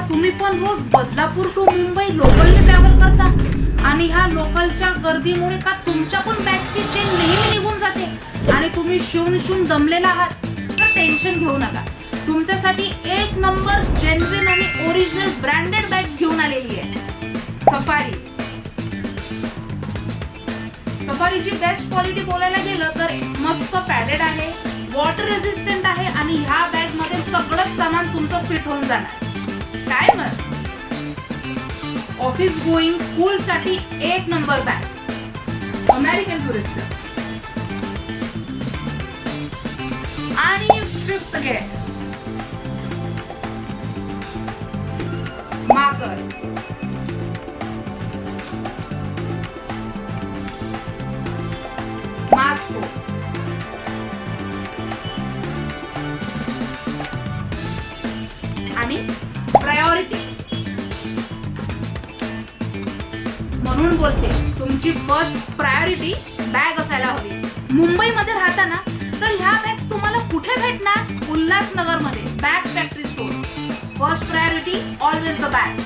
तुम्ही पण रोज Badlapur to Mumbai लोकलने travel करता आणि ह्या लोकलच्या गर्दीमुळे का तुमच्या पण बॅगची चेन नेहमी निघून जाते आणि तुम्ही शिवून दमलेला आहात, तर टेन्शन घेऊ नका. तुमच्यासाठी एक नंबर जेन्युइन आणि ओरिजिनल ब्रँडेड बॅग्स घेऊन आलेली आहे सफारी. सफारीची बेस्ट क्वालिटी बोलायला गेलं तर मस्त पॅडेड आहे, वॉटर रेझिस्टंट आहे आणि ह्या बॅग मध्ये सगळं सामान तुमचं फिट होऊन जाणार. टायमर्स ऑफिस गोईंग स्कूल साठी एक नंबर बॅग. अमेरिकन टुरिस्ट आणि फिफ्थ गेट मार्कर्स. मास्को आणि प्रायोरिटी. म्हणून बोलते तुमची फर्स्ट प्रायोरिटी बॅग असायला हवी. मुंबईमध्ये राहताना तर ह्या बॅग्स तुम्हाला कुठे भेटणार? उल्हासनगर मध्ये bag factory store. First priority always the bag.